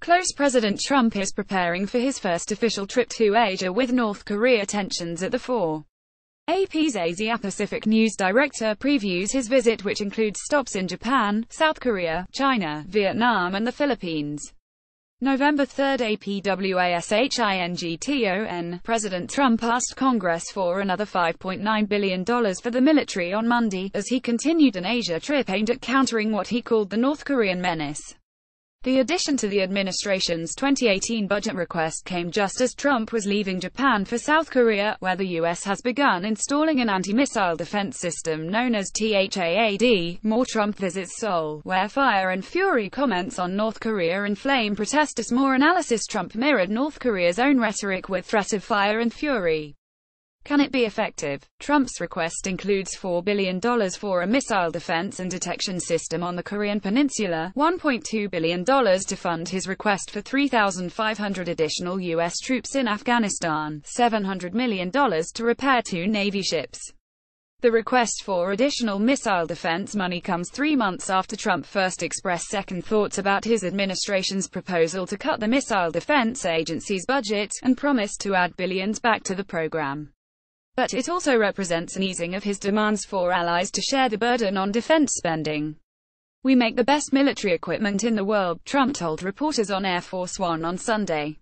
Close President Trump is preparing for his first official trip to Asia with North Korea tensions at the fore. AP's Asia-Pacific News Director previews his visit, which includes stops in Japan, South Korea, China, Vietnam and the Philippines. November 3, APWASHINGTON, President Trump asked Congress for another $5.9 billion for the military on Monday, as he continued an Asia trip aimed at countering what he called the North Korean menace. The addition to the administration's 2018 budget request came just as Trump was leaving Japan for South Korea, where the U.S. has begun installing an anti-missile defense system known as THAAD. More Trump visits Seoul, where Fire and Fury comments on North Korea inflame protesters. More analysis. Trump mirrored North Korea's own rhetoric with threat of fire and fury. Can it be effective? Trump's request includes $4 billion for a missile defense and detection system on the Korean peninsula, $1.2 billion to fund his request for 3,500 additional U.S. troops in Afghanistan, $700 million to repair 2 Navy ships. The request for additional missile defense money comes 3 months after Trump first expressed second thoughts about his administration's proposal to cut the Missile Defense Agency's budget, and promised to add billions back to the program. But it also represents an easing of his demands for allies to share the burden on defense spending. "We make the best military equipment in the world," Trump told reporters on Air Force One on Sunday.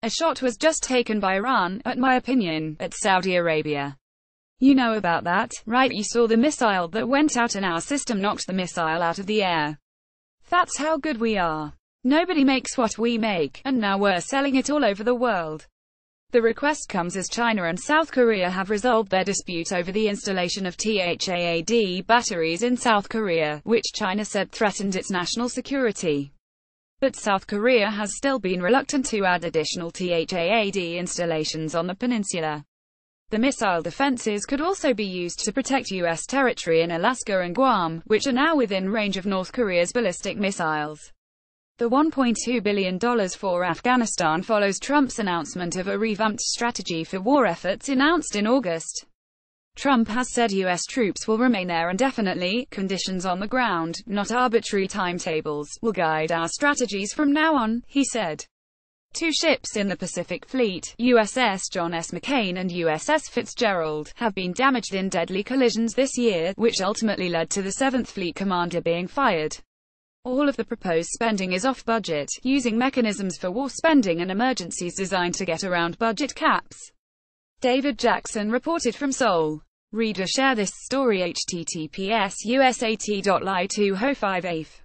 "A shot was just taken by Iran, at my opinion, at Saudi Arabia. You know about that, right? You saw the missile that went out and our system knocked the missile out of the air. That's how good we are. Nobody makes what we make, and now we're selling it all over the world." The request comes as China and South Korea have resolved their dispute over the installation of THAAD batteries in South Korea, which China said threatened its national security. But South Korea has still been reluctant to add additional THAAD installations on the peninsula. The missile defenses could also be used to protect U.S. territory in Alaska and Guam, which are now within range of North Korea's ballistic missiles. The $1.2 billion for Afghanistan follows Trump's announcement of a revamped strategy for war efforts announced in August. Trump has said U.S. troops will remain there indefinitely. "Conditions on the ground, not arbitrary timetables, will guide our strategies from now on," he said. 2 ships in the Pacific Fleet, USS John S. McCain and USS Fitzgerald, have been damaged in deadly collisions this year, which ultimately led to the 7th Fleet commander being fired. All of the proposed spending is off budget, using mechanisms for war spending and emergencies designed to get around budget caps. David Jackson reported from Seoul. Read or share this story https://usat.ly2ho5af